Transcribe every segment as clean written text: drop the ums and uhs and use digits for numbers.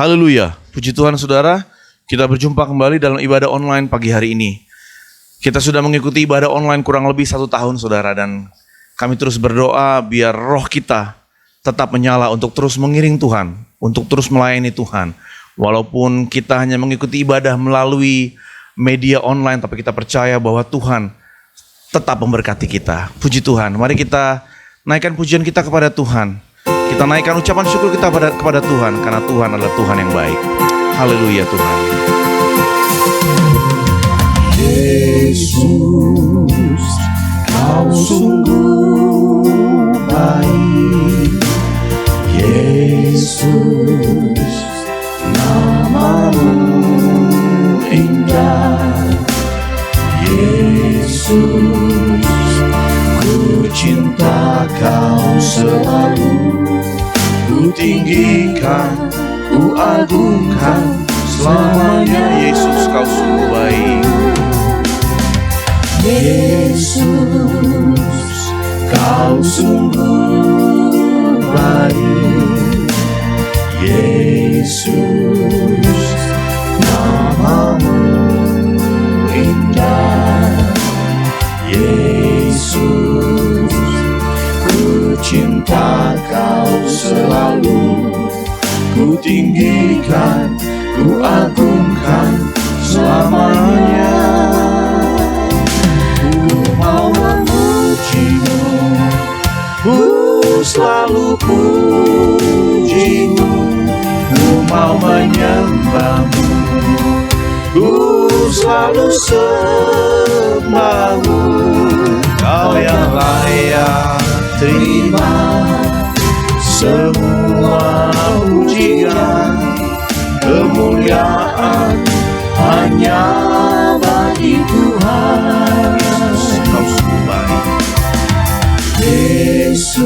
Haleluya, puji Tuhan saudara, kita berjumpa kembali dalam ibadah online pagi hari ini. Kita sudah mengikuti ibadah online kurang lebih 1 tahun saudara, dan kami terus berdoa biar roh kita tetap menyala untuk terus mengiring Tuhan, untuk terus melayani Tuhan. Walaupun kita hanya mengikuti ibadah melalui media online, tapi kita percaya bahwa Tuhan tetap memberkati kita. Puji Tuhan, mari kita naikkan pujian kita kepada Tuhan. Kita naikkan ucapan syukur kita kepada Tuhan, karena Tuhan adalah Tuhan yang baik. Haleluya Tuhan. Yesus, kau sungguh baik. Yesus, namamu indah. Yesus, ku cinta kau selalu. Ku tinggikan, ku agungkan selamanya. Yesus, kau sungguh baik. Yesus, kau sungguh baik. Yesus, namamu indah. Yesus, ku cinta kau selalu. Ku tinggikan, ku agungkan selamanya. Ku mau memujimu, ku selalu pujimu. Ku mau menyembahmu, ku selalu sembahmu. Kau yang layak terima semua pujian, kemuliaan hanya bagi Tuhan. Kau sungguh baik. Yesus,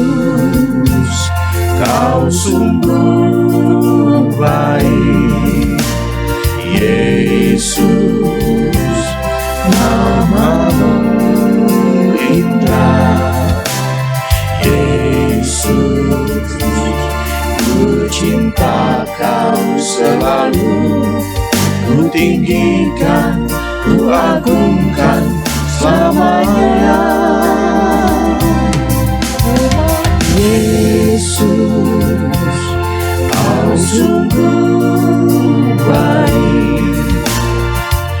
kau sungguh baik. Yesus, namamu indah. Yesus, ku cinta kau selalu. Ku tinggikan, ku agungkan selamanya. Yesus, kau sungguh baik.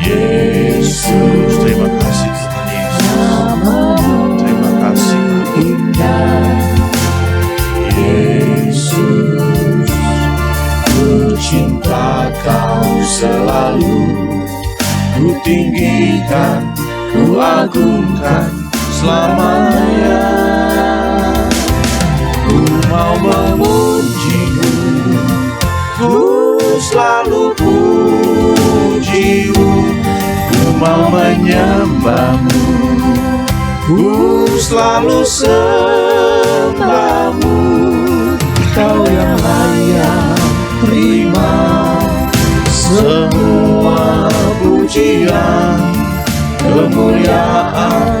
Yesus, Terima kasih Tuhan Yesus. Terima kasih. indah. Yesus, ku cinta kau selalu. Ku tinggikan, ku agungkan selamanya. Ku mau memujimu, ku selalu pujimu. Ku mau menyembahmu, ku selalu sembahmu. Kau yang layak terima semua pujian, kemuliaan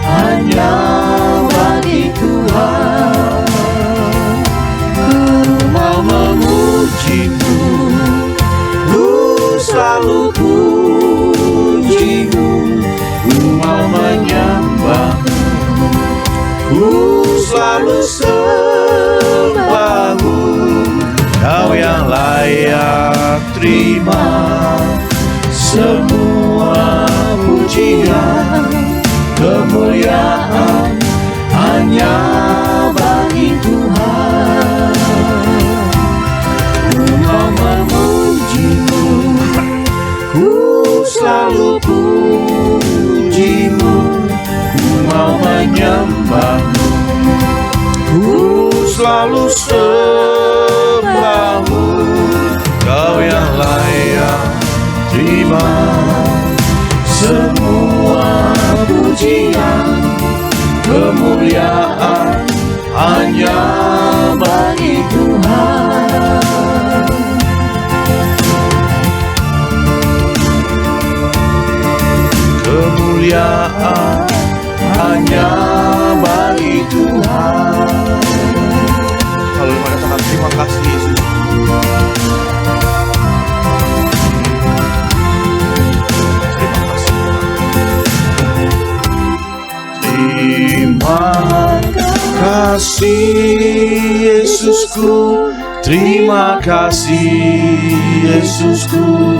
hanya bagi Tuhan. Ku mau memujimu, ku selalu pujimu. Ku mau menyembahmu, ku selalu sembahmu. Kau yang layak terima semua pujian, kemuliaan hanya bagi Tuhan. Ku mau memujimu, ku selalu pujimu. Ku mau menyembahmu, ku selalu sembahmu. Kau yang layak terima semua pujian, kemuliaan hanya bagi Tuhan. Kemuliaan hanya bagi Tuhan. Haleluya, katakan terima kasih Yesus. Terima kasih Yesusku, terima kasih Yesusku.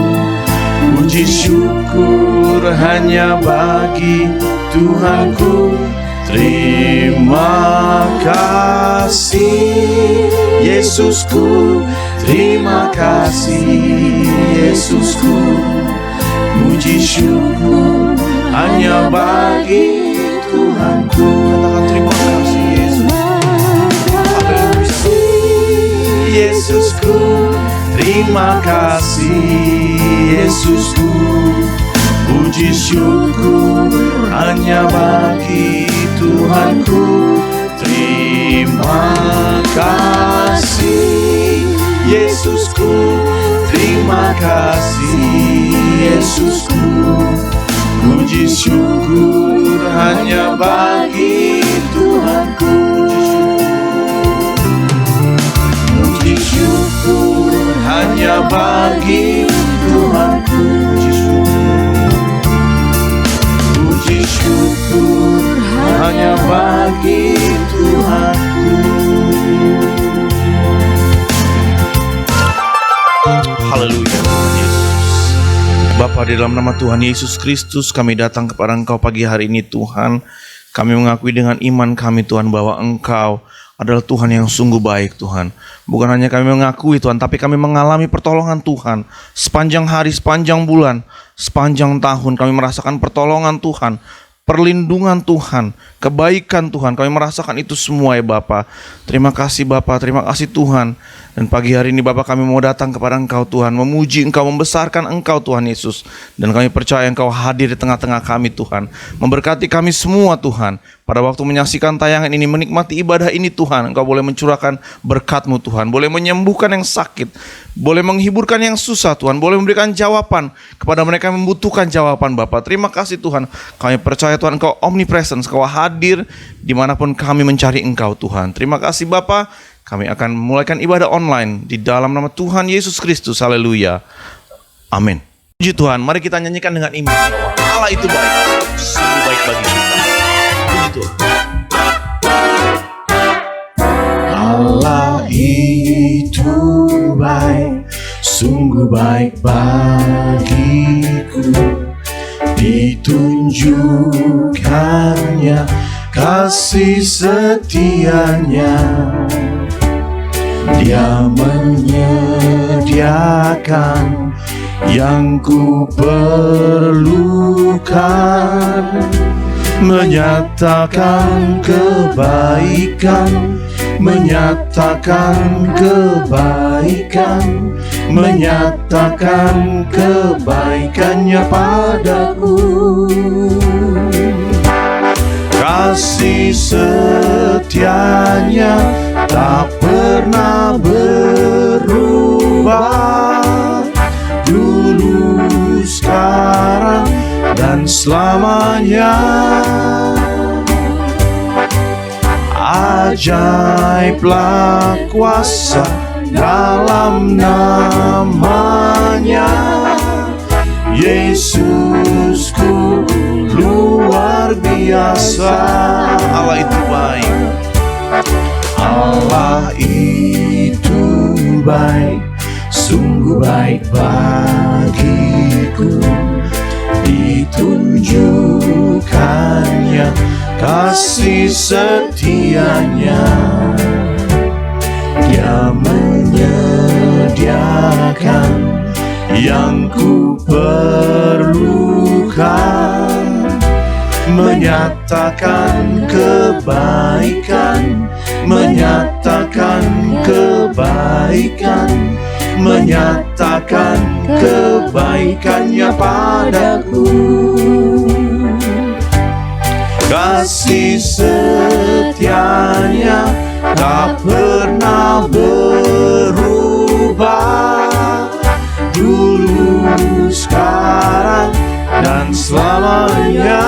Puji syukur hanya bagi Tuhanku. Terima kasih Yesusku, terima kasih Yesusku. Puji syukur hanya bagi Tuhanku. Katakan terima kasih Yesus. Yesusku, terima kasih Yesusku. Puji syukur hanya bagi Tuhanku. Terima kasih Yesusku, terima kasih Yesusku. Puji syukur hanya bagi Tuhanku. Puji syukur hanya bagi Tuhanku. Puji syukur hanya bagi Tuhanku. Haleluya Tuhan Yesus. Bapa, di dalam nama Tuhan Yesus Kristus kami datang kepada Engkau pagi hari ini Tuhan. Kami mengakui dengan iman kami Tuhan bahwa Engkau adalah Tuhan yang sungguh baik Tuhan. Bukan hanya kami mengakui Tuhan, tapi kami mengalami pertolongan Tuhan. Sepanjang hari, sepanjang bulan, sepanjang tahun kami merasakan pertolongan Tuhan, perlindungan Tuhan, kebaikan Tuhan. Kami merasakan itu semua ya Bapa. Terima kasih Bapa, terima kasih Tuhan. Dan pagi hari ini Bapa, kami mau datang kepada Engkau Tuhan, memuji Engkau, membesarkan Engkau Tuhan Yesus. Dan kami percaya Engkau hadir di tengah-tengah kami Tuhan, memberkati kami semua Tuhan. Pada waktu menyaksikan tayangan ini, menikmati ibadah ini Tuhan, Engkau boleh mencurahkan berkat-Mu Tuhan, boleh menyembuhkan yang sakit, boleh menghiburkan yang susah Tuhan, boleh memberikan jawaban kepada mereka yang membutuhkan jawaban Bapa. Terima kasih Tuhan, kami percaya Tuhan Engkau omnipresence, Engkau hadir dimanapun kami mencari Engkau Tuhan. Terima kasih Bapa. Kami akan memulaikan ibadah online di dalam nama Tuhan Yesus Kristus. Haleluya. Amin. Puji Tuhan, mari kita nyanyikan dengan iman bahwa Allah itu baik, sungguh baik bagi kita. Puji Tuhan. Allah itu baik, sungguh baik bagiku. Ditunjukkannya kasih setianya. Dia menyediakan yang ku perlukan, menyatakan kebaikan, menyatakan kebaikan, menyatakan kebaikannya padaku. Kasih setianya tak pernah berubah, dulu, sekarang, dan selamanya. Ajaiblah kuasa dalam namanya, Yesusku luar biasa. Allah itu baik. Allah itu baik, sungguh baik bagiku. Ditunjukkannya kasih setianya. Dia menyediakan yang ku perlukan, menyatakan kebaikan, menyatakan kebaikan, menyatakan kebaikannya padaku. Kasih setianya tak pernah berubah, dulu, sekarang, dan selamanya.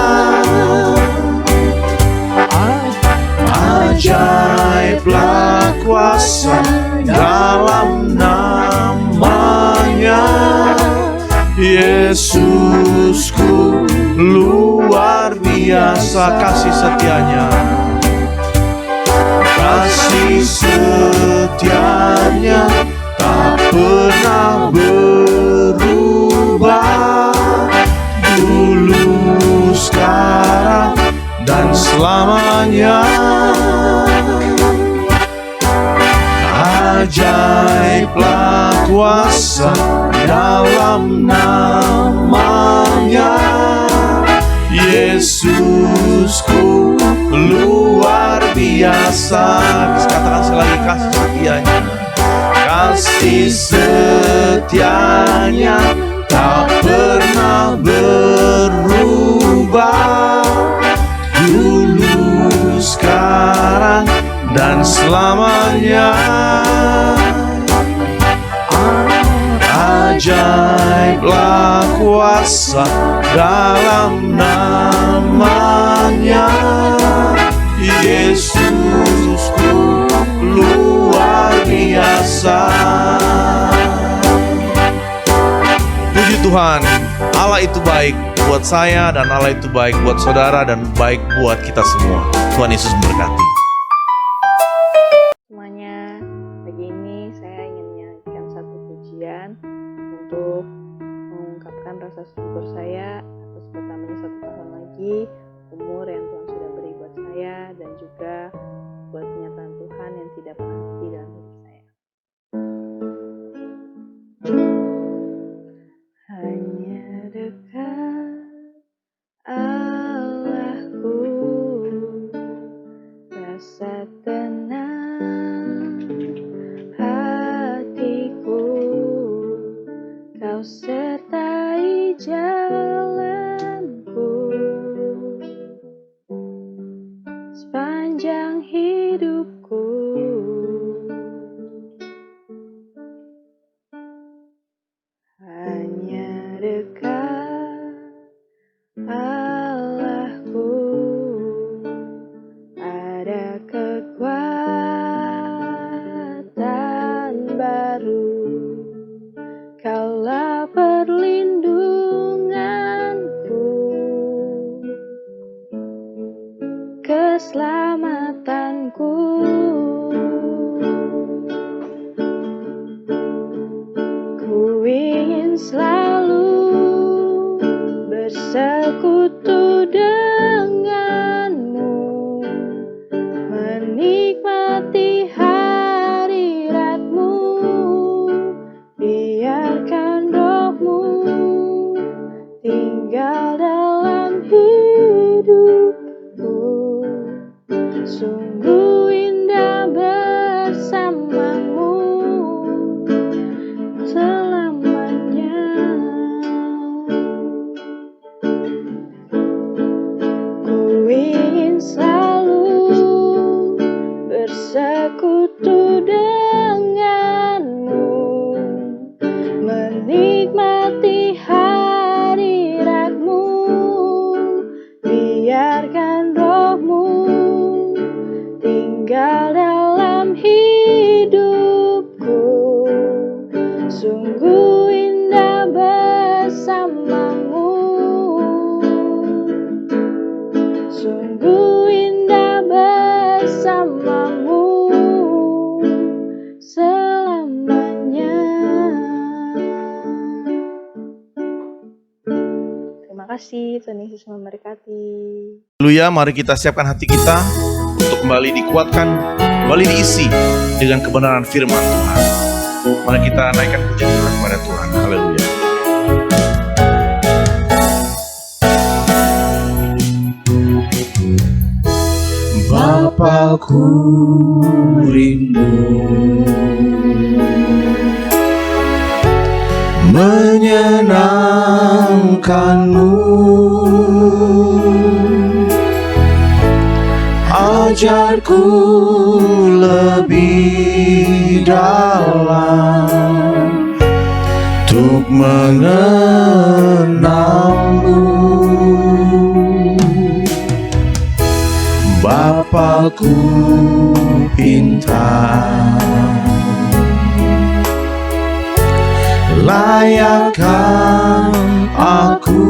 Ajaiblah kuasa dalam namanya, Yesusku luar biasa. biasa kasih setianya. Kasih setianya tak pernah berubah, dulu, sekarang, dan selamanya. Ajaiblah kuasa dalam namanya, Yesusku luar biasa. Katakan sekali lagi, kasih setianya. Kasih setianya tak pernah berubah, dulu, sekarang, dan selamanya. Ajaiblah kuasa dalam namanya, Yesusku luar biasa. Puji Tuhan, Allah itu baik buat saya dan Allah itu baik buat saudara dan baik buat kita semua. Tuhan Yesus memberkati. Semuanya, pagi ini saya ingin menyanyikan satu pujian untuk mengungkapkan rasa syukur saya atas bertambahnya 1 tahun lagi umur yang Tuhan sudah beri buat saya, dan juga buat kenyataan Tuhan yang tidak pernah henti dalam hidup saya. Hanya dekat Allahku, rasa tenang hatiku, Kau sertai jalanku sepanjang hidupku. Hanya dekat Allahku, ada kekuatan baru, Kaulah perlindunganku, keselamatanku. Ku ingin selalu bersekutu denganmu, menikmati hadiratmu, biarkan rohmu tinggal dalam hidupku. Sungguh indah bersamamu selamanya. Ku ingin selalu bersekutu denganmu, menikmati hadiratmu, biarkan rohmu tinggal dalam hidupku. Sungguh indah bersamamu, sungguh indah bersamamu selamanya. Terima kasih, Tuhan Yesus memberkati. Haleluya, mari kita siapkan hati kita untuk kembali dikuatkan, kembali diisi dengan kebenaran firman Tuhan. Mari kita naikkan puji kita kepada Tuhan. Haleluya. Bapakku rindu menyenangkanmu, ajarku lebih dalam untuk mengenalmu. Bapakku pintar, layakkan aku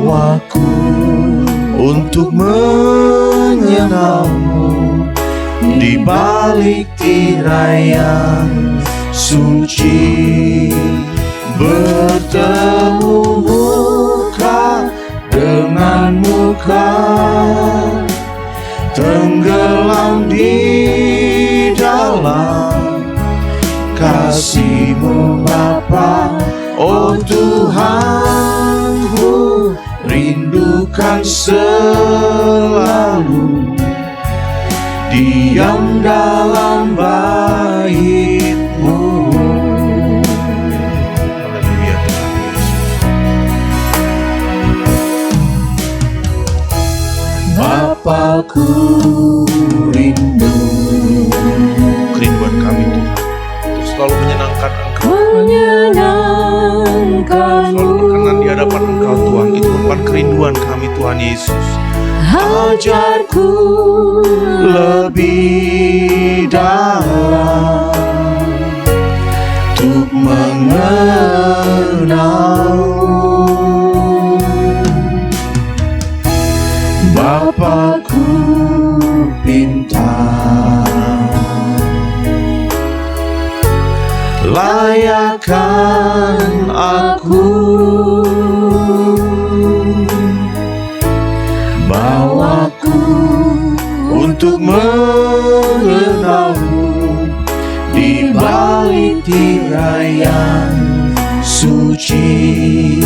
bawaku untuk mengenalmu di balik tirai yang suci, bertemu muka dengan muka, tenggelam di dalam kasih-Mu Bapa. Oh Tuhanku, rindukan selalu diam dalam bait-Mu. Haleluya Tuhan Yesus. Bapakku rindu Kerinduan kami Tuhan untuk selalu menyenangkan Engkau, selalu berkenan di hadapan Engkau Tuhan. Itu merupakan kerinduan kami Tuhan Yesus. ajarku lebih dalam untuk mengenalmu. Bapakku pintar, layakkan aku, bawaku untuk mengenalmu di balik tirai yang suci,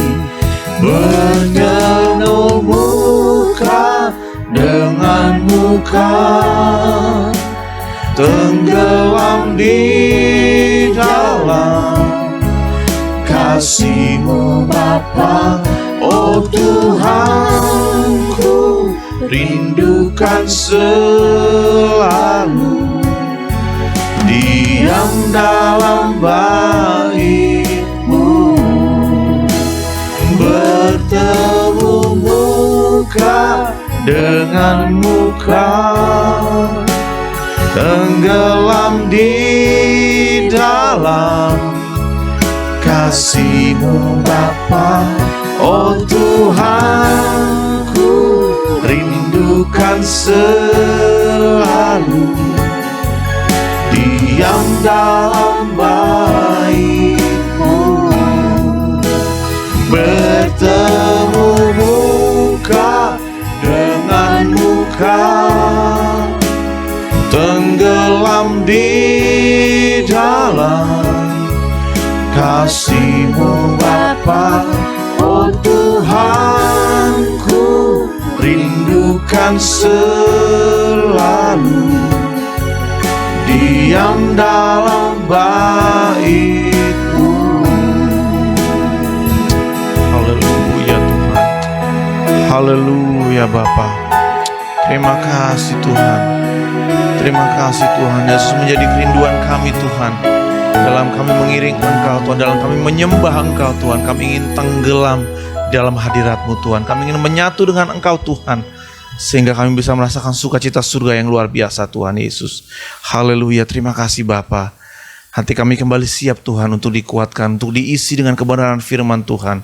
bertemu muka dengan muka, tenggelam di dalam kasih-Mu Bapa. Oh Tuhanku, rindukan selalu diam dalam bait-Mu, bertemu muka dengan muka, tenggelam di dalam kasih-Mu Bapa. Oh Tuhanku, rindukan selalu diam dalam bait-Mu, bertemu muka dengan muka, tenggelam di dalam kasih-Mu Bapa. Oh Tuhanku, rindukan selalu diam dalam bait-Mu. Haleluya Tuhan. Haleluya Bapa. Terima kasih Tuhan. Terima kasih Tuhan. Yesus menjadi kerinduan kami Tuhan. Dalam kami mengiring Engkau Tuhan, dalam kami menyembah Engkau Tuhan, kami ingin tenggelam dalam hadirat-Mu Tuhan. Kami ingin menyatu dengan Engkau Tuhan, sehingga kami bisa merasakan sukacita surga yang luar biasa Tuhan Yesus. Haleluya, terima kasih Bapa. Hati kami kembali siap Tuhan untuk dikuatkan, untuk diisi dengan kebenaran firman Tuhan.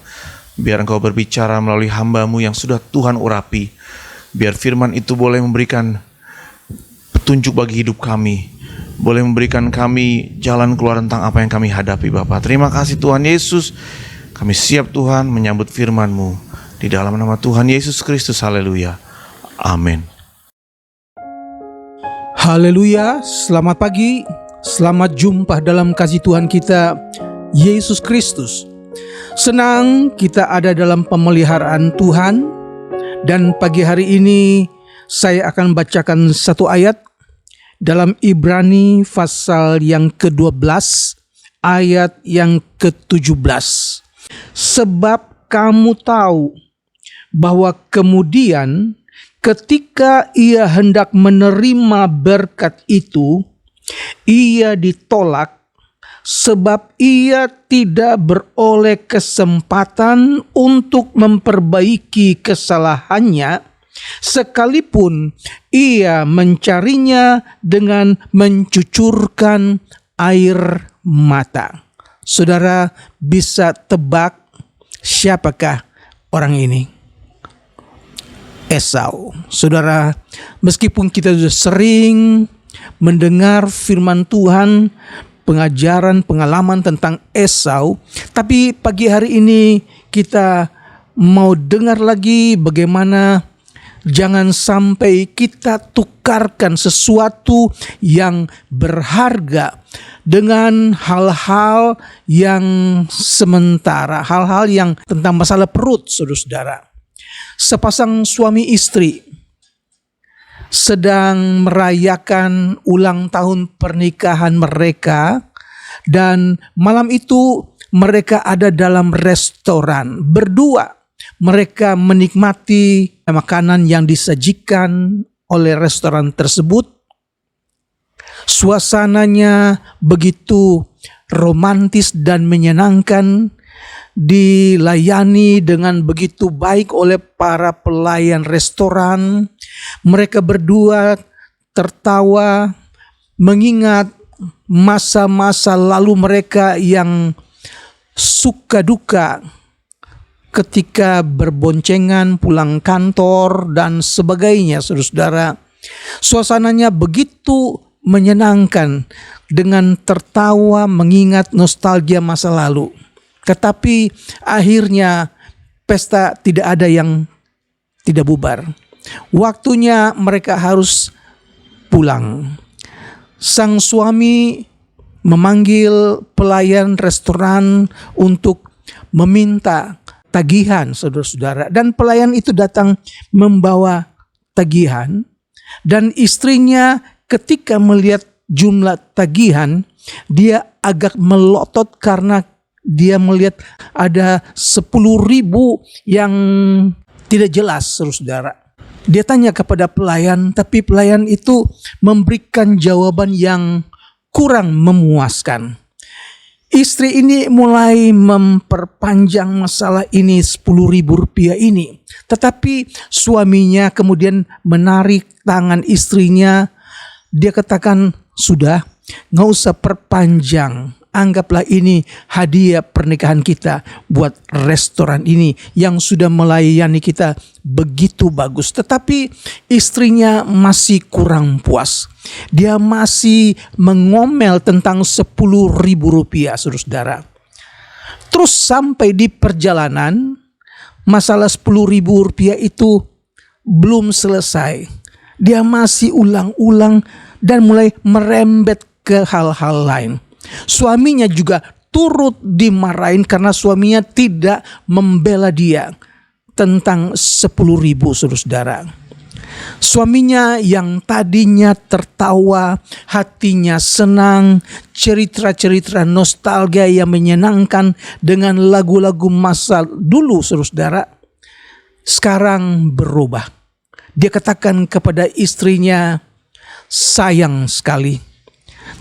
Biar Engkau berbicara melalui hamba-Mu yang sudah Tuhan urapi. Biar firman itu boleh memberikan petunjuk bagi hidup kami, boleh memberikan kami jalan keluar tentang apa yang kami hadapi Bapa. Terima kasih Tuhan Yesus. Kami siap Tuhan menyambut firman-Mu di dalam nama Tuhan Yesus Kristus. Haleluya. Amin. Haleluya, selamat pagi, selamat jumpa dalam kasih Tuhan kita, Yesus Kristus. Senang kita ada dalam pemeliharaan Tuhan, dan pagi hari ini saya akan bacakan satu ayat dalam Ibrani pasal yang ke-12, ayat yang ke-17. Sebab kamu tahu bahwa kemudian ketika ia hendak menerima berkat itu, ia ditolak sebab ia tidak beroleh kesempatan untuk memperbaiki kesalahannya, sekalipun ia mencarinya dengan mencucurkan air mata. Saudara bisa tebak siapakah orang ini? Esau. Saudara, meskipun kita sudah sering mendengar firman Tuhan, pengajaran, pengalaman tentang Esau, tapi pagi hari ini kita mau dengar lagi bagaimana jangan sampai kita tukarkan sesuatu yang berharga dengan hal-hal yang sementara, hal-hal yang tentang masalah perut, saudara-saudara. Sepasang suami istri sedang merayakan ulang tahun pernikahan mereka, dan malam itu mereka ada dalam restoran berdua. Mereka menikmati makanan yang disajikan oleh restoran tersebut. Suasananya begitu romantis dan menyenangkan, dilayani dengan begitu baik oleh para pelayan restoran. Mereka berdua tertawa mengingat masa-masa lalu mereka yang suka duka ketika berboncengan pulang kantor dan sebagainya, saudara-saudara. Suasananya begitu menyenangkan dengan tertawa mengingat nostalgia masa lalu. Tetapi akhirnya pesta tidak ada yang tidak bubar. Waktunya mereka harus pulang. Sang suami memanggil pelayan restoran untuk meminta tagihan, saudara-saudara. Dan pelayan itu datang membawa tagihan. Dan istrinya ketika melihat jumlah tagihan, dia agak melotot karena dia melihat ada 10.000 yang tidak jelas, saudara-saudara. Dia tanya kepada pelayan, tapi pelayan itu memberikan jawaban yang kurang memuaskan. Istri ini mulai memperpanjang masalah ini 10.000 rupiah ini. Tetapi suaminya kemudian menarik tangan istrinya. Dia katakan, sudah, gak usah perpanjang. Anggaplah ini hadiah pernikahan kita buat restoran ini yang sudah melayani kita begitu bagus. Tetapi istrinya masih kurang puas. Dia masih mengomel tentang 10.000 rupiah, saudara. Terus sampai di perjalanan, masalah 10.000 rupiah itu belum selesai. Dia masih ulang-ulang dan mulai merembet ke hal-hal lain. Suaminya juga turut dimarahin karena suaminya tidak membela dia tentang 10.000, saudara. Suaminya yang tadinya tertawa, hatinya senang, cerita-cerita nostalgia yang menyenangkan dengan lagu-lagu masa dulu, saudara, sekarang berubah. Dia katakan kepada istrinya, sayang sekali.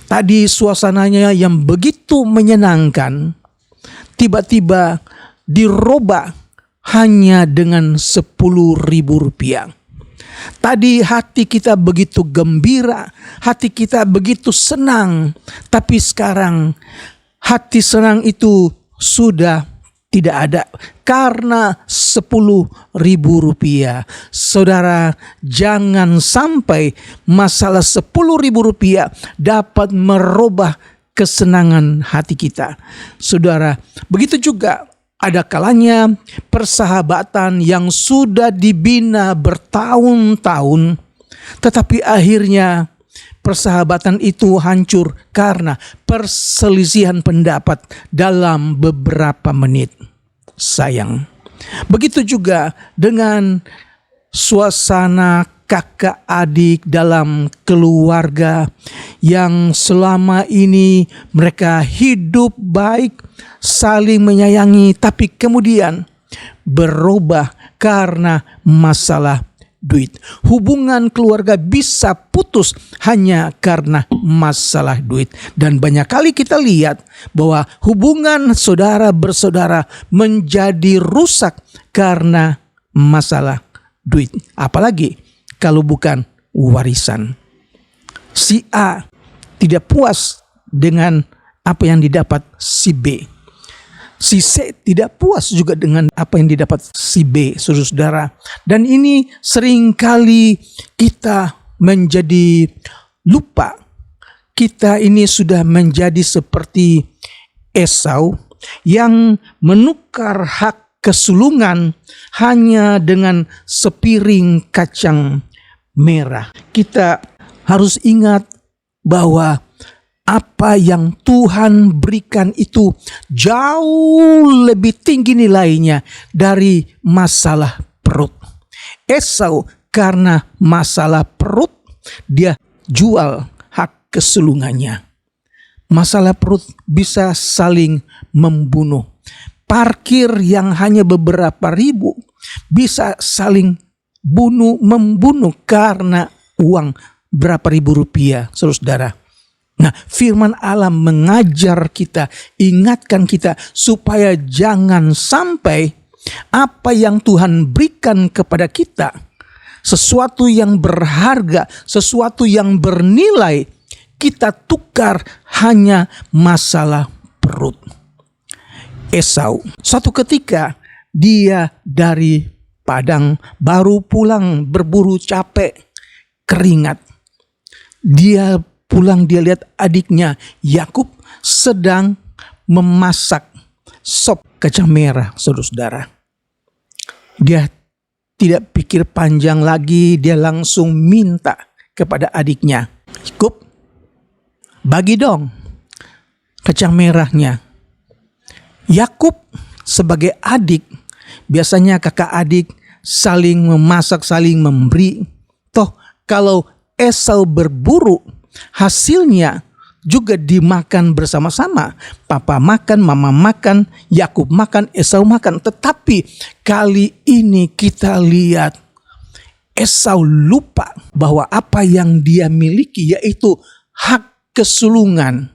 Tadi suasananya yang begitu menyenangkan, tiba-tiba dirubah hanya dengan 10.000 rupiah. Tadi hati kita begitu gembira, hati kita begitu senang, tapi sekarang hati senang itu sudah tidak ada karena 10.000 rupiah. Saudara, jangan sampai masalah 10.000 rupiah dapat merubah kesenangan hati kita. Saudara, begitu juga ada kalanya persahabatan yang sudah dibina bertahun-tahun, tetapi akhirnya persahabatan itu hancur karena perselisihan pendapat dalam beberapa menit. Sayang. Begitu juga dengan suasana kakak adik dalam keluarga yang selama ini mereka hidup baik, saling menyayangi, tapi kemudian berubah karena masalah duit. Hubungan keluarga bisa putus hanya karena masalah duit. Dan banyak kali kita lihat bahwa hubungan saudara bersaudara menjadi rusak karena masalah duit. Apalagi kalau bukan warisan. Si A tidak puas dengan apa yang didapat si B. Si C tidak puas juga dengan apa yang didapat si B, saudara-saudara. Dan ini seringkali kita menjadi lupa. Kita ini sudah menjadi seperti Esau yang menukar hak kesulungan hanya dengan sepiring kacang merah. Kita harus ingat bahwa apa yang Tuhan berikan itu jauh lebih tinggi nilainya dari masalah perut. Esau karena masalah perut dia jual hak kesulungannya. Masalah perut bisa saling membunuh. Parkir yang hanya beberapa ribu bisa saling membunuh karena uang berapa ribu rupiah, saudara-saudara. Nah, firman Allah mengajar kita, ingatkan kita supaya jangan sampai apa yang Tuhan berikan kepada kita, sesuatu yang berharga, sesuatu yang bernilai, kita tukar hanya masalah perut. Esau, suatu ketika dia dari padang baru pulang berburu capek, keringat. Dia pulang, dia lihat adiknya Yakub sedang memasak sop kacang merah, saudara-saudara. Dia tidak pikir panjang lagi, dia langsung minta kepada adiknya, Yakub, bagi dong kacang merahnya. Yakub sebagai adik, biasanya kakak adik saling memasak, saling memberi. Toh kalau Esau berburu, hasilnya juga dimakan bersama-sama. Papa makan, mama makan, Yakub makan, Esau makan. Tetapi kali ini kita lihat Esau lupa bahwa apa yang dia miliki yaitu hak kesulungan.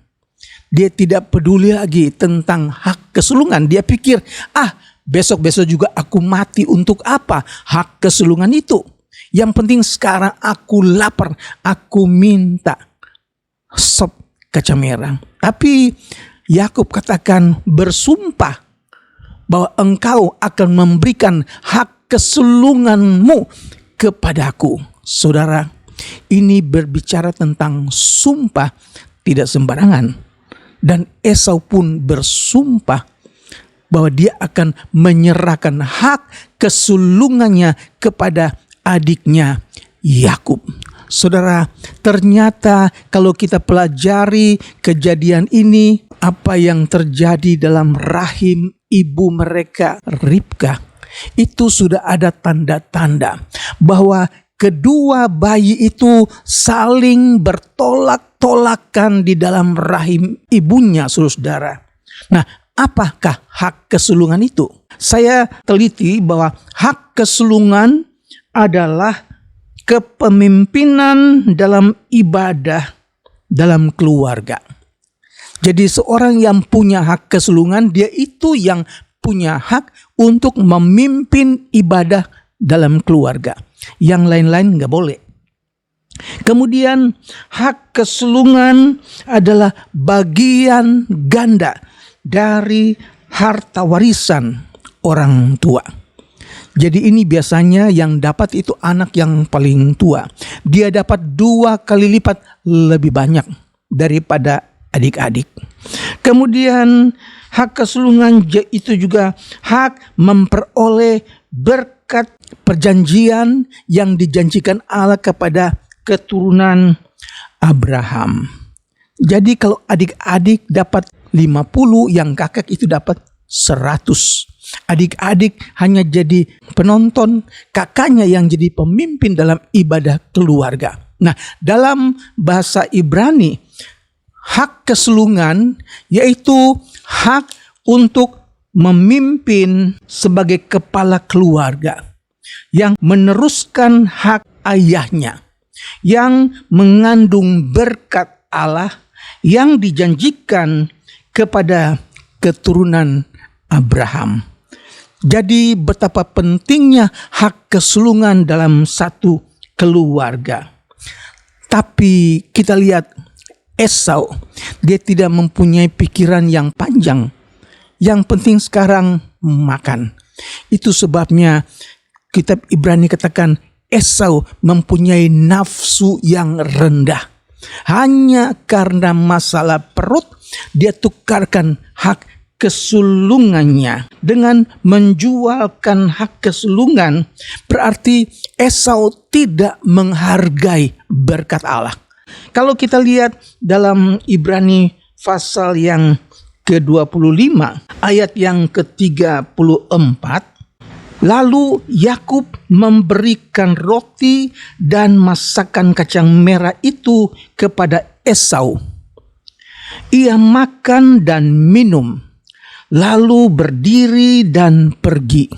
Dia tidak peduli lagi tentang hak kesulungan. Dia pikir, besok-besok juga aku mati, untuk apa hak kesulungan itu? Yang penting sekarang aku lapar, aku minta sop kacang merah. Tapi Yakub katakan, bersumpah bahwa engkau akan memberikan hak kesulunganmu kepadaku. Saudara, ini berbicara tentang sumpah tidak sembarangan. Dan Esau pun bersumpah bahwa dia akan menyerahkan hak kesulungannya kepada adiknya Yakub. Saudara, ternyata kalau kita pelajari kejadian ini, apa yang terjadi dalam rahim ibu mereka Ribka, itu sudah ada tanda-tanda bahwa kedua bayi itu saling bertolak-tolakan di dalam rahim ibunya, saudara. Nah, apakah hak kesulungan itu? Saya teliti bahwa hak kesulungan adalah kepemimpinan dalam ibadah dalam keluarga. Jadi seorang yang punya hak kesulungan, dia itu yang punya hak untuk memimpin ibadah dalam keluarga. Yang lain-lain nggak boleh. Kemudian hak kesulungan adalah bagian ganda dari harta warisan orang tua. Jadi ini biasanya yang dapat itu anak yang paling tua. Dia dapat 2 kali lipat lebih banyak daripada adik-adik. Kemudian hak kesulungan itu juga hak memperoleh berkat perjanjian yang dijanjikan Allah kepada keturunan Abraham. Jadi kalau adik-adik dapat 50, yang kakak itu dapat 100. Adik-adik hanya jadi penonton, kakaknya yang jadi pemimpin dalam ibadah keluarga. Nah, dalam bahasa Ibrani, hak kesulungan yaitu hak untuk memimpin sebagai kepala keluarga yang meneruskan hak ayahnya, yang mengandung berkat Allah yang dijanjikan kepada keturunan Abraham. Jadi betapa pentingnya hak kesulungan dalam satu keluarga. Tapi kita lihat Esau, dia tidak mempunyai pikiran yang panjang. Yang penting sekarang makan. Itu sebabnya kitab Ibrani katakan Esau mempunyai nafsu yang rendah. Hanya karena masalah perut dia tukarkan hak kesulungannya dengan menjualkan hak kesulungan. Berarti Esau tidak menghargai berkat Allah. Kalau kita lihat dalam Ibrani pasal yang ke-25 ayat yang ke-34, lalu Yakub memberikan roti dan masakan kacang merah itu kepada Esau. Ia makan dan minum, lalu berdiri dan pergi.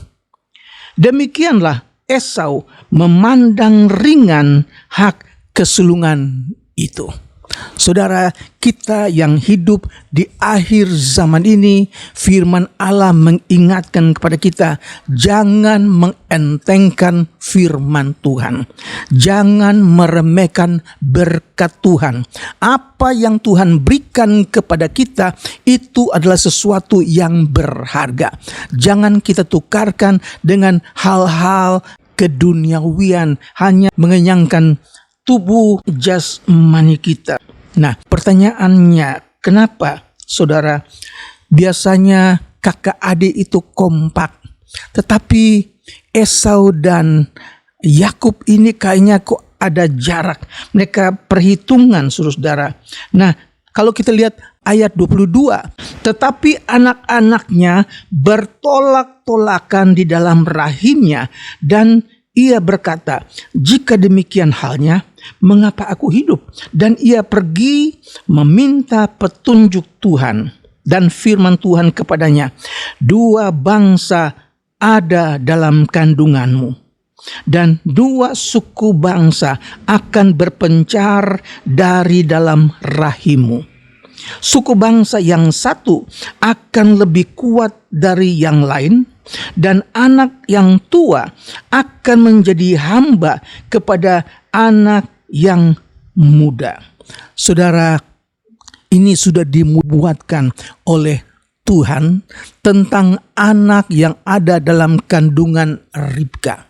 Demikianlah Esau memandang ringan hak kesulungan itu. Saudara, kita yang hidup di akhir zaman ini, firman Allah mengingatkan kepada kita, jangan mengentengkan firman Tuhan. Jangan meremehkan berkat Tuhan. Apa yang Tuhan berikan kepada kita, itu adalah sesuatu yang berharga. Jangan kita tukarkan dengan hal-hal keduniawian, hanya mengenyangkan tubuh jasmani kita. Nah, pertanyaannya, kenapa saudara biasanya kakak adik itu kompak, tetapi Esau dan Yakub ini kayaknya kok ada jarak. Mereka perhitungan, saudara. Nah, kalau kita lihat ayat 22, tetapi anak-anaknya bertolak-tolakan di dalam rahimnya, dan ia berkata, jika demikian halnya, mengapa aku hidup? Dan ia pergi meminta petunjuk Tuhan. Dan firman Tuhan kepadanya, 2 bangsa ada dalam kandunganmu, dan 2 suku bangsa akan berpencar dari dalam rahimmu. Suku bangsa yang satu akan lebih kuat dari yang lain, dan anak yang tua akan menjadi hamba kepada anak yang muda. Saudara, ini sudah dibuatkan oleh Tuhan tentang anak yang ada dalam kandungan Ribka.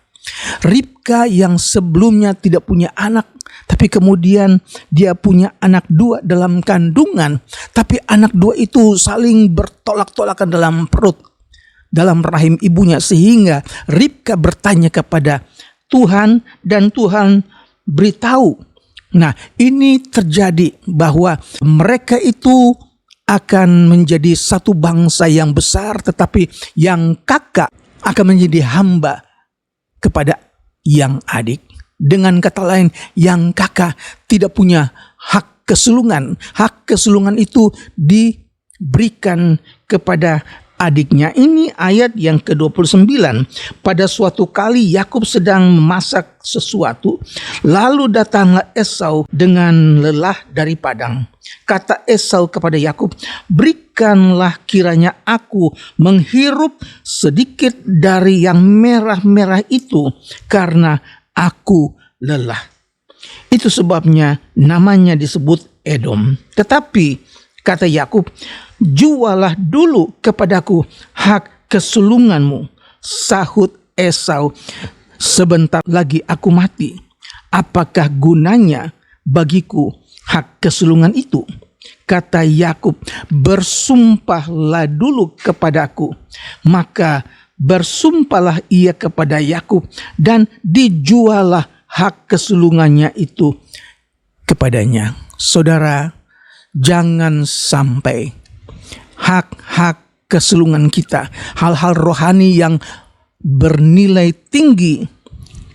Ribka yang sebelumnya tidak punya anak, tapi kemudian dia punya anak 2 dalam kandungan. Tapi anak 2 itu saling bertolak-tolakan dalam perut, dalam rahim ibunya, sehingga Ribka bertanya kepada Tuhan dan Tuhan beritahu. Nah, ini terjadi bahwa mereka itu akan menjadi satu bangsa yang besar, tetapi yang kakak akan menjadi hamba kepada yang adik. Dengan kata lain, yang kakak tidak punya hak kesulungan. Hak kesulungan itu diberikan kepada adiknya. Ini ayat yang ke-29. Pada suatu kali Yakub sedang memasak sesuatu, lalu datanglah Esau dengan lelah dari padang. Kata Esau kepada Yakub, berikanlah kiranya aku menghirup sedikit dari yang merah-merah itu, karena aku lelah. Itu sebabnya namanya disebut Edom. Tetapi kata Yakub, jualah dulu kepadaku hak kesulunganmu. Sahut Esau, sebentar lagi aku mati. Apakah gunanya bagiku hak kesulungan itu? Kata Yakub, bersumpahlah dulu kepadaku. Maka bersumpahlah ia kepada Yakub, dan dijualah hak kesulungannya itu kepadanya. Saudara, jangan sampai hak-hak kesulungan kita, hal-hal rohani yang bernilai tinggi,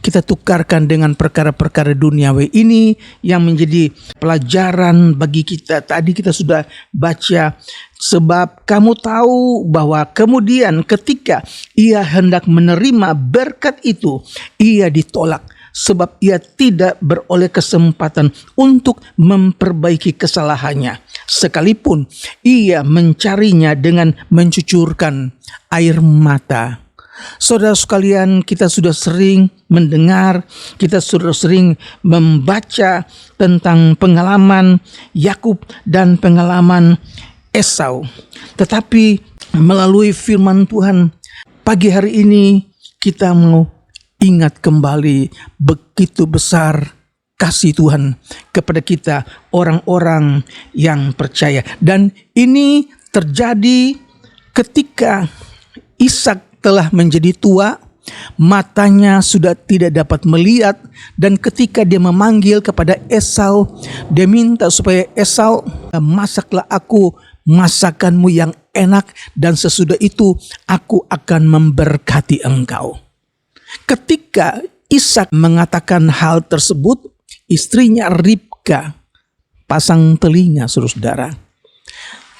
kita tukarkan dengan perkara-perkara duniawi ini yang menjadi pelajaran bagi kita. Tadi kita sudah baca, sebab kamu tahu bahwa kemudian ketika ia hendak menerima berkat itu, ia ditolak, sebab ia tidak beroleh kesempatan untuk memperbaiki kesalahannya, sekalipun ia mencarinya dengan mencucurkan air mata. Saudara sekalian, kita sudah sering mendengar, kita sudah sering membaca tentang pengalaman Yakub dan pengalaman Esau. Tetapi melalui firman Tuhan pagi hari ini kita mau ingat kembali begitu besar kasih Tuhan kepada kita orang-orang yang percaya. Dan ini terjadi ketika Ishak telah menjadi tua, matanya sudah tidak dapat melihat, dan ketika dia memanggil kepada Esau, dia minta supaya Esau, masaklah aku masakanmu yang enak, dan sesudah itu aku akan memberkati engkau. Ketika Ishak mengatakan hal tersebut, istrinya Ribka pasang telinga, saudara.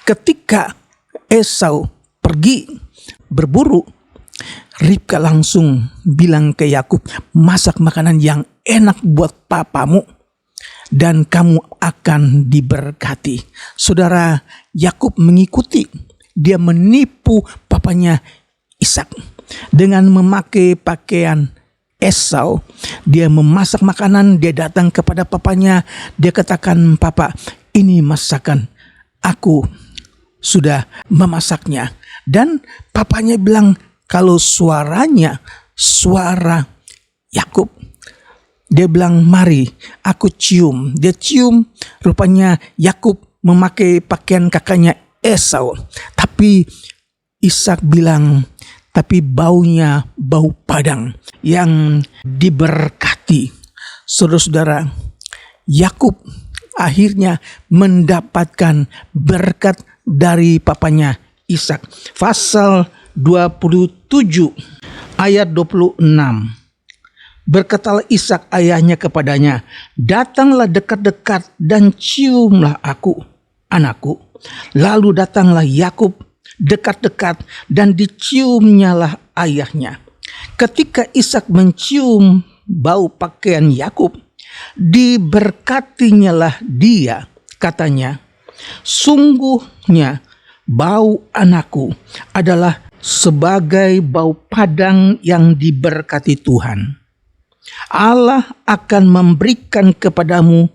Ketika Esau pergi berburu, Ribka langsung bilang ke Yakub, masak makanan yang enak buat papamu dan kamu akan diberkati. Saudara, Yakub mengikuti. Dia menipu papanya Ishak dengan memakai pakaian Esau. Dia memasak makanan, dia datang kepada papanya, dia katakan, papa, ini masakan aku sudah memasaknya. Dan papanya bilang, kalau suaranya suara Yakub, dia bilang, mari aku cium. Dia cium, rupanya Yakub memakai pakaian kakaknya Esau. Tapi Ishak bilang, tapi baunya bau padang yang diberkati. Saudara-saudara, Yakub akhirnya mendapatkan berkat dari papanya Ishak. Pasal 27 ayat 26. Berkatalah Ishak ayahnya kepadanya, datanglah dekat-dekat dan ciumlah aku, anakku. Lalu datanglah Yakub dekat-dekat dan diciumnyalah ayahnya. Ketika Ishak mencium bau pakaian Yakub, diberkatinyalah dia, katanya, sungguhnya bau anakku adalah sebagai bau padang yang diberkati Tuhan. Allah akan memberikan kepadamu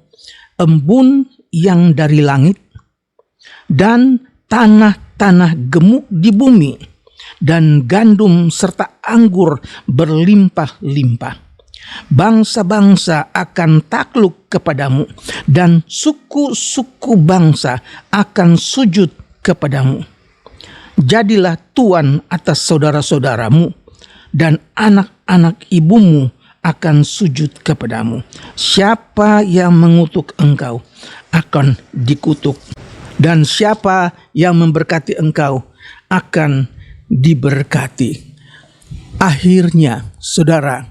embun yang dari langit dan tanah-tanah gemuk di bumi dan gandum serta anggur berlimpah-limpah. Bangsa-bangsa akan takluk kepadamu dan suku-suku bangsa akan sujud kepadamu. Jadilah tuan atas saudara-saudaramu dan anak-anak ibumu akan sujud kepadamu. Siapa yang mengutuk engkau akan dikutuk, dan siapa yang memberkati engkau akan diberkati. Akhirnya, saudara,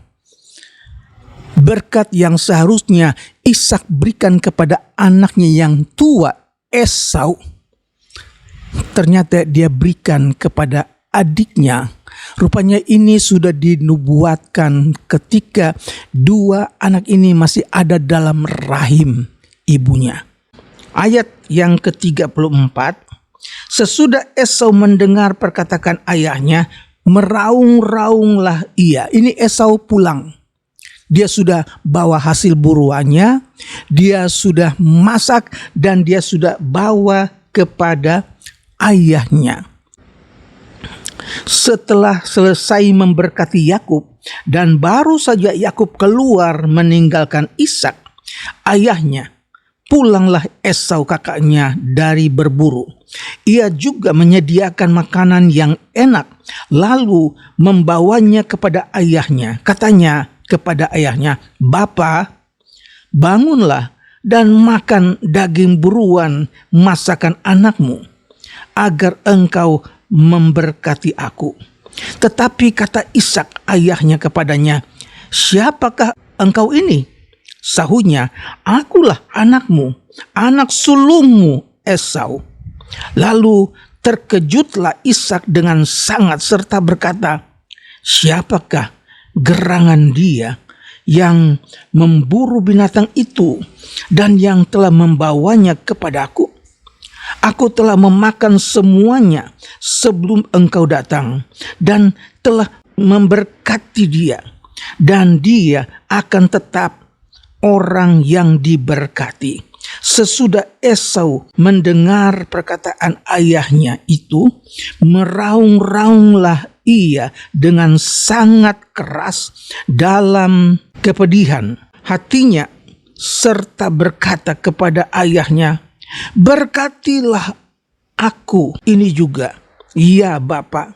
berkat yang seharusnya Ishak berikan kepada anaknya yang tua, Esau, ternyata dia berikan kepada adiknya. Rupanya ini sudah dinubuatkan ketika dua anak ini masih ada dalam rahim ibunya. Ayat yang ke-34, sesudah Esau mendengar perkataan ayahnya, meraung-raunglah ia. Ini Esau pulang. Dia sudah bawa hasil buruannya, dia sudah masak, dan dia sudah bawa kepada ayahnya. Setelah selesai memberkati Yakub dan baru saja Yakub keluar meninggalkan Ishak, ayahnya, pulanglah Esau kakaknya dari berburu. Ia juga menyediakan makanan yang enak, lalu membawanya kepada ayahnya. Katanya kepada ayahnya, "Bapa, bangunlah dan makan daging buruan masakan anakmu, agar engkau memberkati aku." Tetapi kata Ishak ayahnya kepadanya, "Siapakah engkau ini?" Sahutnya, "Akulah anakmu, anak sulungmu Esau." Lalu terkejutlah Ishak dengan sangat serta berkata, "Siapakah gerangan dia yang memburu binatang itu dan yang telah membawanya kepadaku? Aku telah memakan semuanya sebelum engkau datang dan telah memberkati dia, dan dia akan tetap orang yang diberkati." Sesudah Esau mendengar perkataan ayahnya itu, meraung-raunglah ia dengan sangat keras dalam kepedihan hatinya, serta berkata kepada ayahnya, "Berkatilah aku ini juga." "Ya, Bapa,"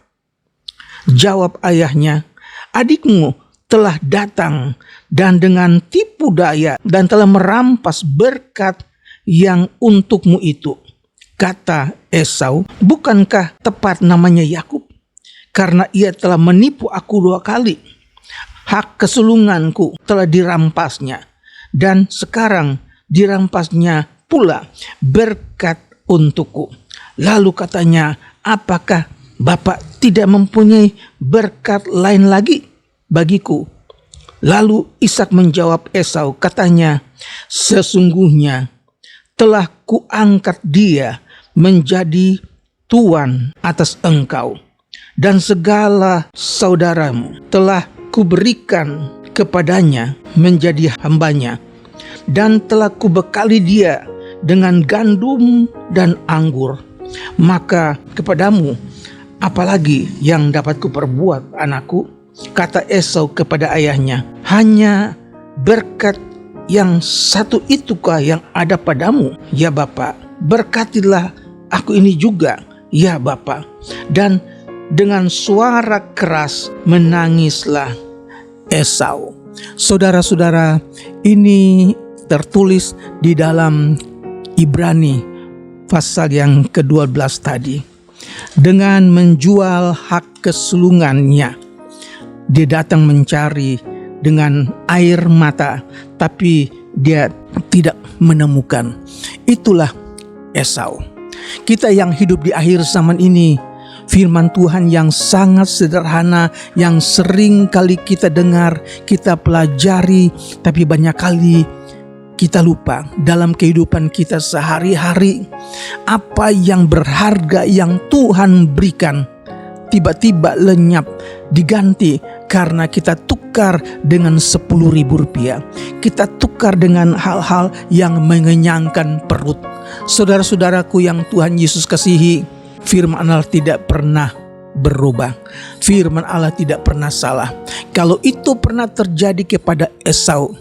jawab ayahnya, "adikmu telah datang dan dengan tipu daya dan telah merampas berkat yang untukmu itu." Kata Esau, "Bukankah tepat namanya Yakub? Karena ia telah menipu aku 2 kali. Hak kesulunganku telah dirampasnya, dan sekarang dirampasnya pula berkat untukku." Lalu katanya, "Apakah Bapak tidak mempunyai berkat lain lagi bagiku?" Lalu Ishak menjawab Esau, katanya, "Sesungguhnya telah kuangkat dia menjadi tuan atas engkau, dan segala saudaramu telah kuberikan kepadanya menjadi hambanya, dan telah kubekali dia dengan gandum dan anggur. Maka kepadamu apalagi yang dapat kuperbuat, anakku?" Kata Esau kepada ayahnya, "Hanya berkat yang satu itukah yang ada padamu, ya Bapa? Berkatilah aku ini juga, ya Bapa." Dan dengan suara keras menangislah Esau. Saudara-saudara, ini tertulis di dalam Ibrani pasal yang ke-12 tadi. Dengan menjual hak kesulungannya, dia datang mencari dengan air mata, tapi dia tidak menemukan. Itulah Esau. Kita yang hidup di akhir zaman ini, firman Tuhan yang sangat sederhana, yang sering kali kita dengar, kita pelajari, tapi banyak kali kita lupa dalam kehidupan kita sehari-hari. Apa yang berharga yang Tuhan berikan tiba-tiba lenyap, diganti karena kita tukar dengan 10.000 rupiah. Kita tukar dengan hal-hal yang mengenyangkan perut. Saudara-saudaraku yang Tuhan Yesus kasihi, firman Allah tidak pernah berubah. Firman Allah tidak pernah salah. Kalau itu pernah terjadi kepada Esau,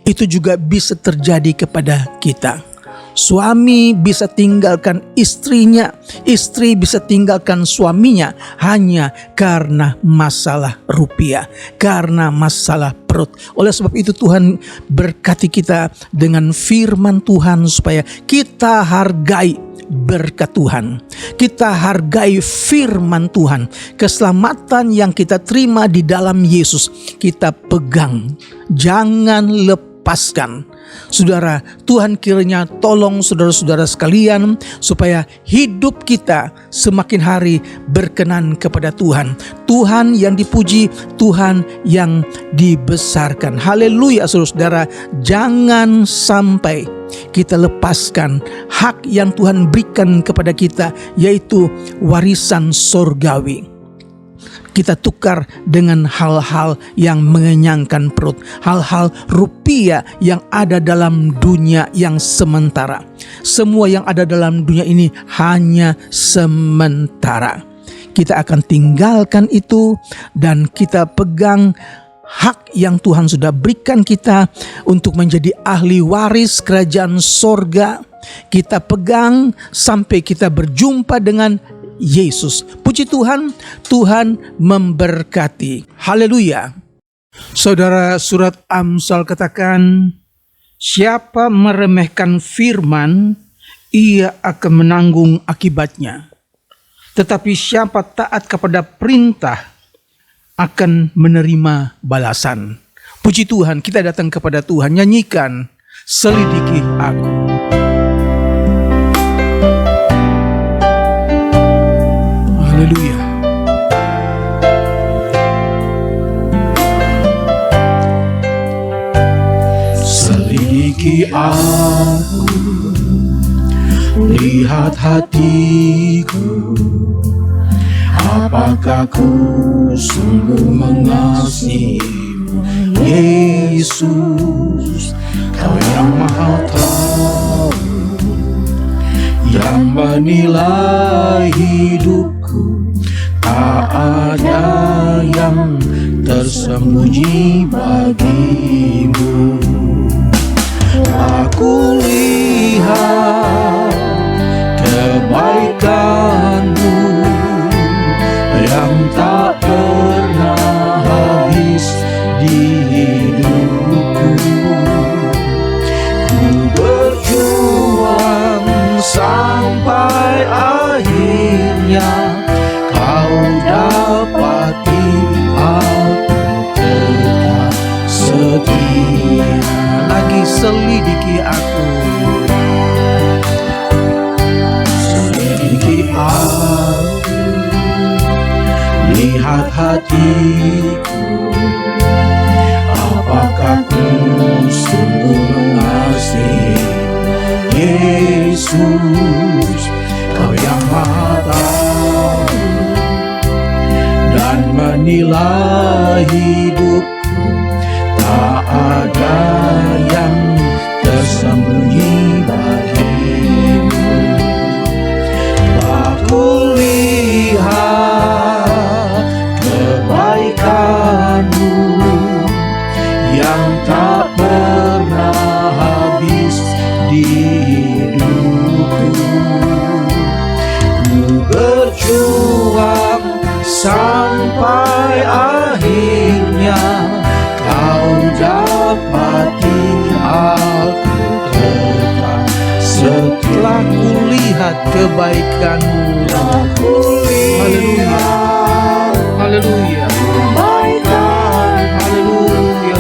itu juga bisa terjadi kepada kita. Suami bisa tinggalkan istrinya, istri bisa tinggalkan suaminya hanya karena masalah rupiah, karena masalah perut. Oleh sebab itu Tuhan berkati kita dengan firman Tuhan supaya kita hargai berkat Tuhan. Kita hargai firman Tuhan. Keselamatan yang kita terima di dalam Yesus, kita pegang. Jangan lepaskan. Saudara, Tuhan kiranya tolong saudara-saudara sekalian supaya hidup kita semakin hari berkenan kepada Tuhan. Tuhan yang dipuji, Tuhan yang dibesarkan. Haleluya saudara-saudara. Jangan sampai kita lepaskan hak yang Tuhan berikan kepada kita, yaitu warisan sorgawi. Kita tukar dengan hal-hal yang mengenyangkan perut, hal-hal rupiah yang ada dalam dunia yang sementara. Semua yang ada dalam dunia ini hanya sementara. Kita akan tinggalkan itu dan kita pegang hak yang Tuhan sudah berikan kita untuk menjadi ahli waris kerajaan sorga. Kita pegang sampai kita berjumpa dengan Yesus. Puji Tuhan, Tuhan memberkati. Haleluya. Saudara, surat Amsal katakan, siapa meremehkan firman, ia akan menanggung akibatnya. Tetapi siapa taat kepada perintah, akan menerima balasan. Puji Tuhan, kita datang kepada Tuhan, nyanyikan, selidiki aku. Haleluya. Selidiki aku, lihat hatiku, apakah ku sungguh mengasihimu, Yesus, Kau yang Maha Tahu. dan menilai hidupku. Tak ada yang tersembunyi bagimu. Aku lihat kebaikan-Mu yang tak pernah habis di hidupku. Ku berjuang sampai akhirnya Kau dapati aku tetap setia. Lagi selidiki aku, Selidiki aku, lihat hatiku, apakah ku sungguh mengasihi Yesus, Kau yang Maha Tahu dan menilai hidupku. Tak ada yang tersembunyi bagimu. Aku lihat kebaikan-Mu yang tak pernah habis di hidupku. Ku berjuang sampai akhirnya Kau dapati aku tetap setelah kulihat kebaikan-Mu. Haleluya, haleluya, haleluya, haleluya,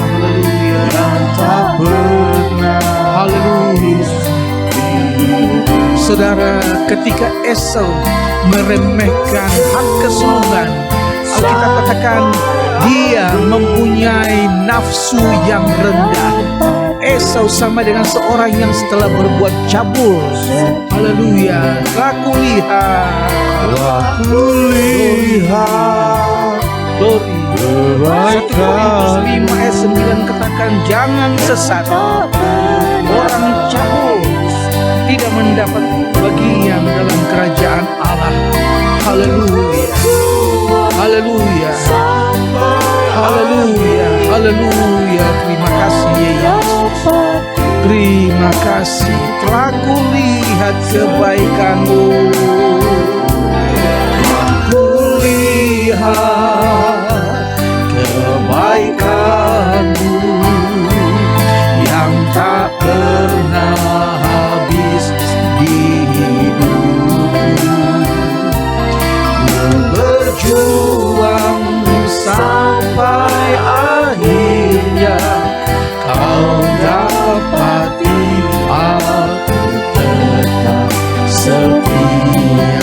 yang tak pernah haleluya. Saudara, ketika Esau meremehkan hak kesulungan, Alkitab katakan dia mempunyai nafsu yang rendah. Esau sama dengan seorang yang setelah berbuat cabul. Haleluya. Aku lihat glory. 1 Korintus 5 ayat 9 katakan, jangan sesat. Orang cabul tidak mendapat bagian dalam kerajaan Allah. Haleluya. Haleluya. Haleluya. Haleluya. Terima kasih Yesus. Terima kasih telah kulihat kebaikan-Mu. Aku lihat kebaikan-Mu yang tak pernah habis di hidupku. Ku berjuang sampai akhirnya Kau dapati aku tetap setia.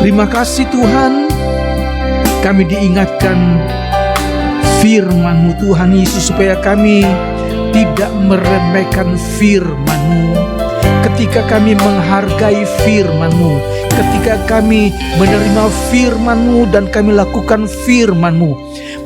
Terima kasih Tuhan, kami diingatkan firman-Mu Tuhan Yesus, supaya kami tidak meremehkan firman-Mu. Ketika kami menghargai firman-Mu, ketika kami menerima firman-Mu dan kami lakukan firman-Mu,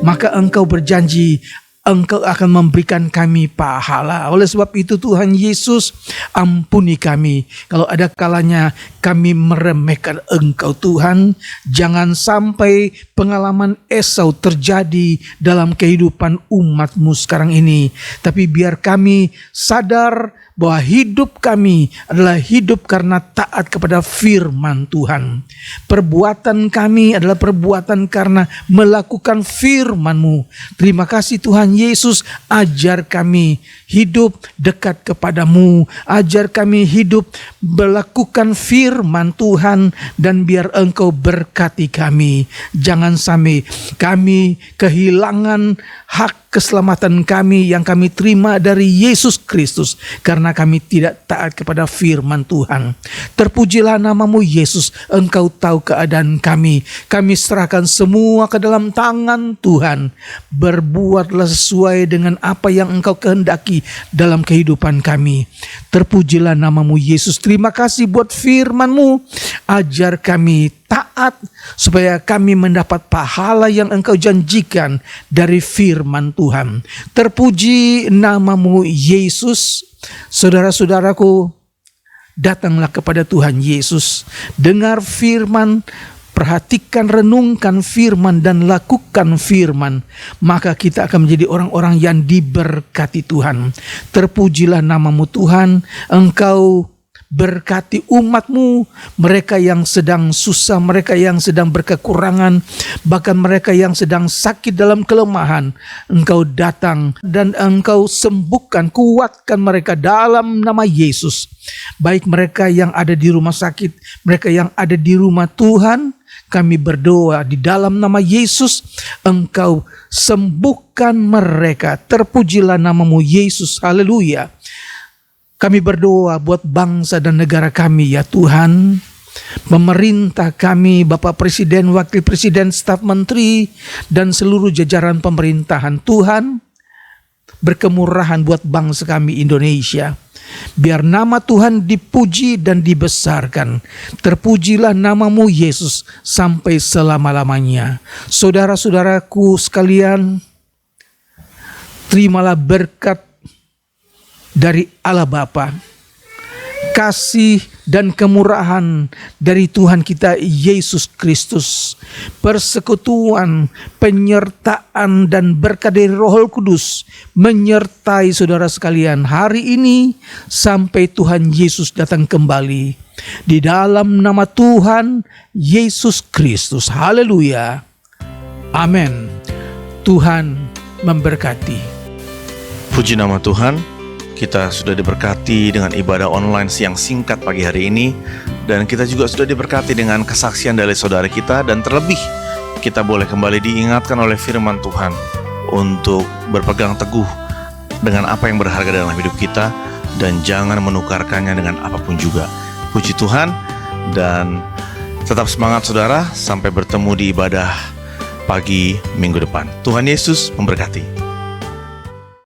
maka Engkau berjanji Engkau akan memberikan kami pahala. Oleh sebab itu Tuhan Yesus, ampuni kami kalau ada kalanya kami meremehkan Engkau Tuhan. Jangan sampai pengalaman Esau terjadi dalam kehidupan umat-Mu sekarang ini. Tapi biar kami sadar bahwa hidup kami adalah hidup karena taat kepada firman Tuhan. Perbuatan kami adalah perbuatan karena melakukan firman-Mu. Terima kasih Tuhan Yesus, ajar kami hidup dekat kepadamu. Ajar kami hidup melakukan firman Tuhan, dan biar Engkau berkati kami. Jangan sampai kami kehilangan hak keselamatan kami yang kami terima dari Yesus Kristus karena kami tidak taat kepada firman Tuhan. Terpujilah namamu Yesus, Engkau tahu keadaan kami. Kami serahkan semua ke dalam tangan Tuhan. Berbuatlah sesuai dengan apa yang Engkau kehendaki dalam kehidupan kami. Terpujilah namamu Yesus. Terima kasih buat firman-Mu. Ajar kami taat, supaya kami mendapat pahala yang Engkau janjikan dari firman Tuhan. Terpuji namamu Yesus. Saudara-saudaraku, datanglah kepada Tuhan Yesus, dengar firman, perhatikan, renungkan firman, dan lakukan firman, maka kita akan menjadi orang-orang yang diberkati Tuhan. Terpujilah namamu Tuhan, Engkau berkati umatmu, mereka yang sedang susah, mereka yang sedang berkekurangan, bahkan mereka yang sedang sakit dalam kelemahan. Engkau datang dan Engkau sembuhkan, kuatkan mereka dalam nama Yesus. Baik mereka yang ada di rumah sakit, mereka yang ada di rumah Tuhan, kami berdoa di dalam nama Yesus, Engkau sembuhkan mereka. Terpujilah namamu Yesus, haleluya. Kami berdoa buat bangsa dan negara kami ya Tuhan. Pemerintah kami, Bapak Presiden, Wakil Presiden, Staf Menteri, dan seluruh jajaran pemerintahan. Tuhan, berkemurahan buat bangsa kami Indonesia. Biar nama Tuhan dipuji dan dibesarkan. Terpujilah namamu Yesus sampai selama-lamanya. Saudara-saudaraku sekalian, terimalah berkat dari Allah Bapa, kasih dan kemurahan dari Tuhan kita Yesus Kristus, persekutuan, penyertaan dan berkat dari Roh Kudus menyertai saudara sekalian hari ini sampai Tuhan Yesus datang kembali. Di dalam nama Tuhan Yesus Kristus. Haleluya. Amin. Tuhan memberkati. Puji nama Tuhan. Kita sudah diberkati dengan ibadah online yang singkat pagi hari ini, dan kita juga sudah diberkati dengan kesaksian dari saudara kita, dan terlebih kita boleh kembali diingatkan oleh firman Tuhan untuk berpegang teguh dengan apa yang berharga dalam hidup kita dan jangan menukarkannya dengan apapun juga. Puji Tuhan, dan tetap semangat saudara, sampai bertemu di ibadah pagi minggu depan. Tuhan Yesus memberkati.